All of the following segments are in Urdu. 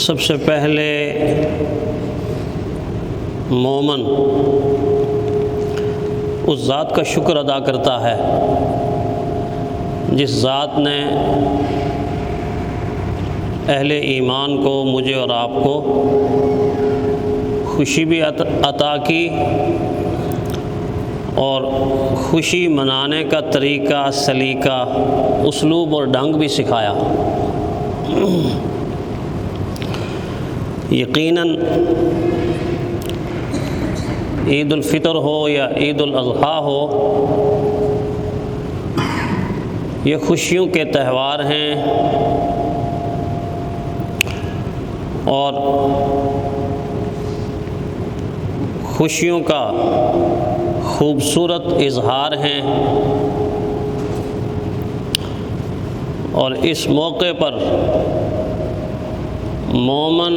سب سے پہلے مومن اس ذات کا شکر ادا کرتا ہے جس ذات نے اہل ایمان کو، مجھے اور آپ کو خوشی بھی عطا کی اور خوشی منانے کا طریقہ، سلیقہ، اسلوب اور ڈھنگ بھی سکھایا۔ یقیناً عید الفطر ہو یا عید الاضحیٰ ہو، یہ خوشیوں کے تہوار ہیں اور خوشیوں کا خوبصورت اظہار ہیں، اور اس موقع پر مومن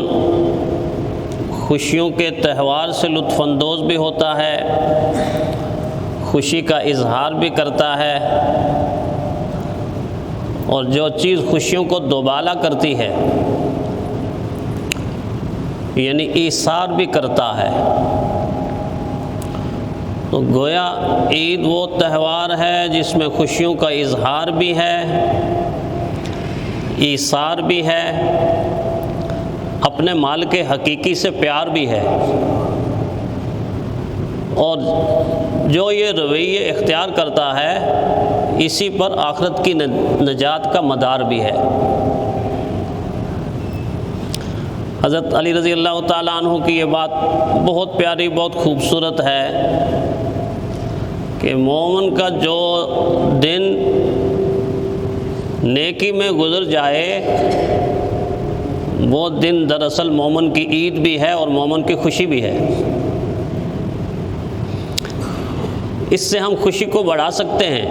خوشیوں کے تہوار سے لطف اندوز بھی ہوتا ہے، خوشی کا اظہار بھی کرتا ہے، اور جو چیز خوشیوں کو دوبالا کرتی ہے یعنی ایثار بھی کرتا ہے۔ تو گویا عید وہ تہوار ہے جس میں خوشیوں کا اظہار بھی ہے، ایثار بھی ہے، اپنے مالک حقیقی سے پیار بھی ہے، اور جو یہ رویے اختیار کرتا ہے اسی پر آخرت کی نجات کا مدار بھی ہے۔ حضرت علی رضی اللہ تعالیٰ عنہ کی یہ بات بہت پیاری، بہت خوبصورت ہے کہ مومن کا جو دن نیکی میں گزر جائے وہ دن دراصل مومن کی عید بھی ہے اور مومن کی خوشی بھی ہے۔ اس سے ہم خوشی کو بڑھا سکتے ہیں،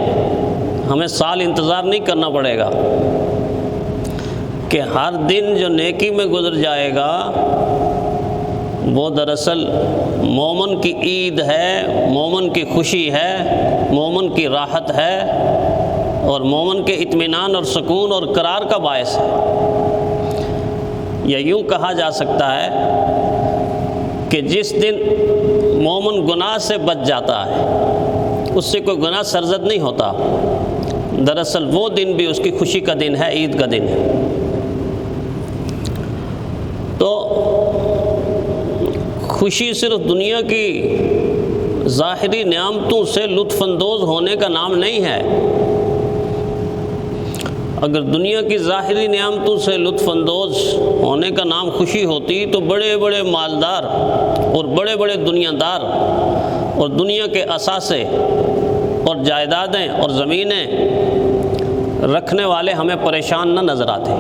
ہمیں سال انتظار نہیں کرنا پڑے گا کہ ہر دن جو نیکی میں گزر جائے گا وہ دراصل مومن کی عید ہے، مومن کی خوشی ہے، مومن کی راحت ہے، اور مومن کے اطمینان اور سکون اور قرار کا باعث ہے۔ یا یوں کہا جا سکتا ہے کہ جس دن مومن گناہ سے بچ جاتا ہے، اس سے کوئی گناہ سرزد نہیں ہوتا، دراصل وہ دن بھی اس کی خوشی کا دن ہے، عید کا دن ہے۔ تو خوشی صرف دنیا کی ظاہری نعمتوں سے لطف اندوز ہونے کا نام نہیں ہے۔ اگر دنیا کی ظاہری نعمتوں سے لطف اندوز ہونے کا نام خوشی ہوتی تو بڑے بڑے مالدار اور بڑے بڑے دنیا دار اور دنیا کے اثاثے اور جائیدادیں اور زمینیں رکھنے والے ہمیں پریشان نہ نظر آتے۔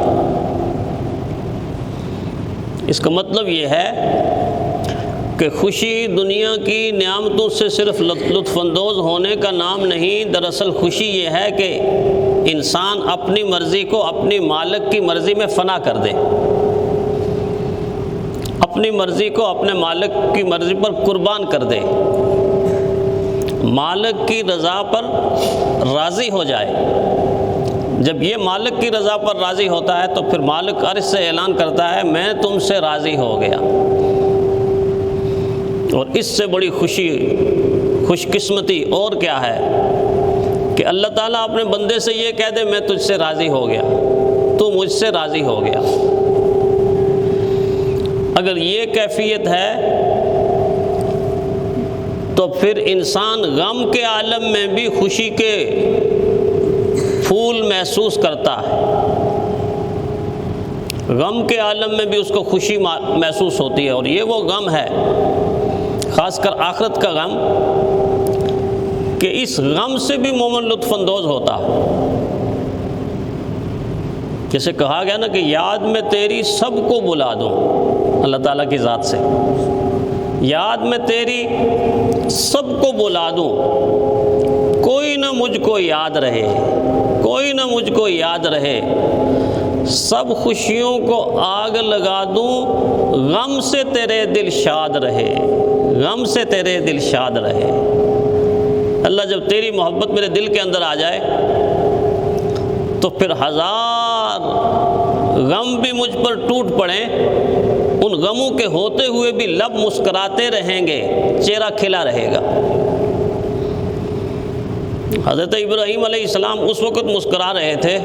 اس کا مطلب یہ ہے کہ خوشی دنیا کی نعمتوں سے صرف لطف اندوز ہونے کا نام نہیں، دراصل خوشی یہ ہے کہ انسان اپنی مرضی کو اپنی مالک کی مرضی میں فنا کر دے، اپنی مرضی کو اپنے مالک کی مرضی پر قربان کر دے، مالک کی رضا پر راضی ہو جائے۔ جب یہ مالک کی رضا پر راضی ہوتا ہے تو پھر مالک عرش سے اعلان کرتا ہے میں تم سے راضی ہو گیا۔ اور اس سے بڑی خوشی، خوش قسمتی اور کیا ہے کہ اللہ تعالیٰ اپنے بندے سے یہ کہہ دے میں تجھ سے راضی ہو گیا، تو مجھ سے راضی ہو گیا۔ اگر یہ کیفیت ہے تو پھر انسان غم کے عالم میں بھی خوشی کے پھول محسوس کرتا ہے، غم کے عالم میں بھی اس کو خوشی محسوس ہوتی ہے، اور یہ وہ غم ہے، خاص کر آخرت کا غم، کہ اس غم سے بھی مومن لطف اندوز ہوتا۔ جیسے کہا گیا نا کہ یاد میں تیری سب کو بلا دوں، اللہ تعالیٰ کی ذات سے، یاد میں تیری سب کو بلا دوں، کوئی نہ مجھ کو یاد رہے، کوئی نہ مجھ کو یاد رہے، سب خوشیوں کو آگ لگا دوں، غم سے تیرے دل شاد رہے، غم سے تیرے دل شاد رہے۔ اللہ جب تیری محبت میرے دل کے اندر آ جائے تو پھر ہزار غم بھی مجھ پر پر ٹوٹ پڑیں، ان غموں کے ہوتے ہوئے بھی لب مسکراتے رہیں گے، چہرہ کھلا رہے گا۔ حضرت ابراہیم علیہ السلام اس وقت مسکرا رہے تھے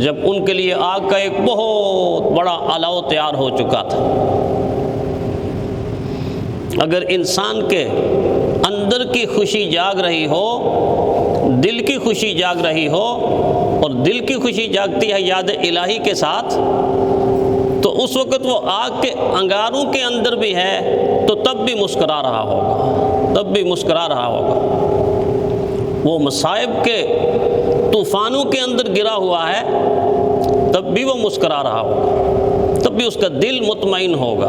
جب ان کے لیے آگ کا ایک بہت بڑا الاؤ تیار ہو چکا تھا۔ اگر انسان کے اندر کی خوشی جاگ رہی ہو، دل کی خوشی جاگ رہی ہو، اور دل کی خوشی جاگتی ہے یاد الہی کے ساتھ، تو اس وقت وہ آگ کے انگاروں کے اندر بھی ہے تو تب بھی مسکرا رہا ہوگا، تب بھی مسکرا رہا ہوگا۔ وہ مصائب کے طوفانوں کے اندر گرا ہوا ہے تب بھی وہ مسکرا رہا ہوگا، تب بھی اس کا دل مطمئن ہوگا۔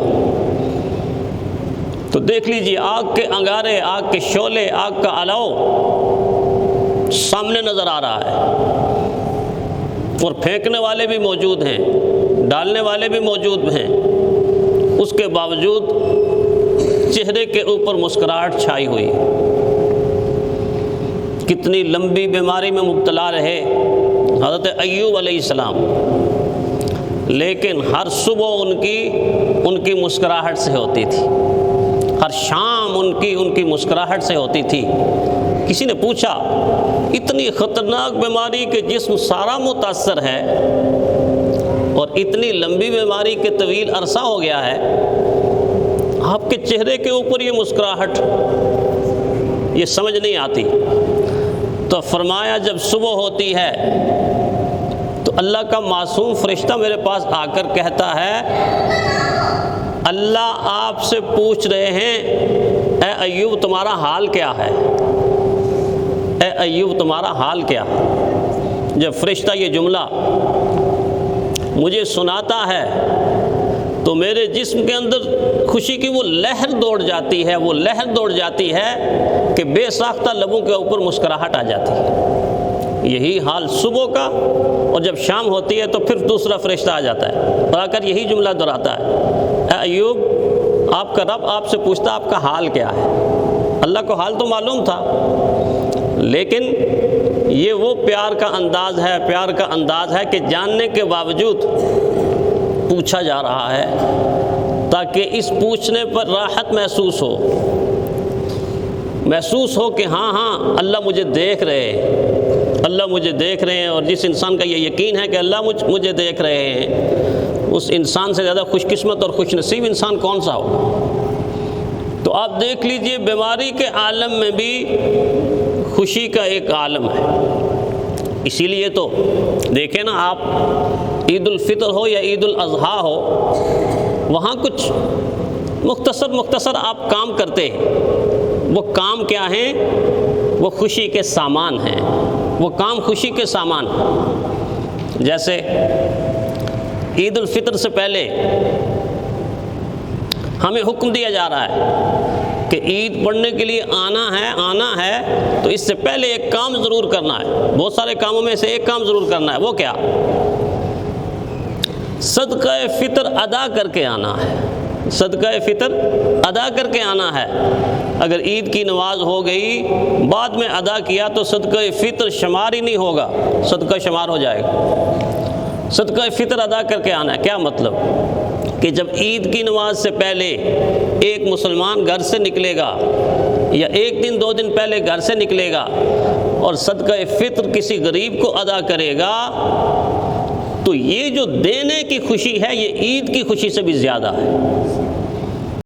تو دیکھ لیجیے، آگ کے انگارے، آگ کے شعلے، آگ کا الاؤ سامنے نظر آ رہا ہے، اور پھینکنے والے بھی موجود ہیں، ڈالنے والے بھی موجود ہیں، اس کے باوجود چہرے کے اوپر مسکراہٹ چھائی ہوئی۔ کتنی لمبی بیماری میں مبتلا رہے حضرت ایوب علیہ السلام، لیکن ہر صبح ان کی مسکراہٹ سے ہوتی تھی، ہر شام ان کی مسکراہٹ سے ہوتی تھی۔ کسی نے پوچھا، اتنی خطرناک بیماری کہ جسم سارا متاثر ہے اور اتنی لمبی بیماری کے طویل عرصہ ہو گیا ہے، آپ کے چہرے کے اوپر یہ مسکراہٹ، یہ سمجھ نہیں آتی۔ تو فرمایا جب صبح ہوتی ہے تو اللہ کا معصوم فرشتہ میرے پاس آ کر کہتا ہے، اللہ آپ سے پوچھ رہے ہیں اے ایوب تمہارا حال کیا ہے، اے ایوب تمہارا حال کیا ہے۔ جب فرشتہ یہ جملہ مجھے سناتا ہے تو میرے جسم کے اندر خوشی کی وہ لہر دوڑ جاتی ہے، وہ لہر دوڑ جاتی ہے کہ بے ساختہ لبوں کے اوپر مسکراہٹ آ جاتی ہے۔ یہی حال صبح کا، اور جب شام ہوتی ہے تو پھر دوسرا فرشتہ آ جاتا ہے اور آ کر یہی جملہ دہراتا ہے، اے ایوب آپ کا رب آپ سے پوچھتا آپ کا حال کیا ہے۔ اللہ کو حال تو معلوم تھا، لیکن یہ وہ پیار کا انداز ہے، پیار کا انداز ہے کہ جاننے کے باوجود پوچھا جا رہا ہے تاکہ اس پوچھنے پر راحت محسوس ہو کہ ہاں اللہ مجھے دیکھ رہے ہیں، اللہ مجھے دیکھ رہے ہیں۔ اور جس انسان کا یہ یقین ہے کہ اللہ مجھے دیکھ رہے ہیں، اس انسان سے زیادہ خوش قسمت اور خوش نصیب انسان کون سا ہوگا۔ تو آپ دیکھ لیجئے، بیماری کے عالم میں بھی خوشی کا ایک عالم ہے۔ اسی لیے تو دیکھیں نا آپ، عید الفطر ہو یا عید الاضحیٰ ہو، وہاں کچھ مختصر آپ کام کرتے ہیں۔ وہ کام کیا ہیں؟ وہ خوشی کے سامان ہیں، وہ کام خوشی کے سامان ہیں۔ جیسے عید الفطر سے پہلے ہمیں حکم دیا جا رہا ہے کہ عید پڑھنے کے لیے آنا ہے تو اس سے پہلے ایک کام ضرور کرنا ہے۔ بہت سارے کاموں میں سے ایک کام ضرور کرنا ہے، وہ کیا؟ صدقہ فطر ادا کر کے آنا ہے، صدقہ فطر ادا کر کے آنا ہے۔ اگر عید کی نماز ہو گئی بعد میں ادا کیا تو صدقہ فطر شمار ہی نہیں ہوگا، صدقہ شمار ہو جائے گا۔ صدقہ فطر ادا کر کے آنا ہے، کیا مطلب؟ کہ جب عید کی نماز سے پہلے ایک مسلمان گھر سے نکلے گا یا ایک دن دو دن پہلے گھر سے نکلے گا اور صدقہ فطر کسی غریب کو ادا کرے گا تو یہ جو دینے کی خوشی ہے یہ عید کی خوشی سے بھی زیادہ ہے۔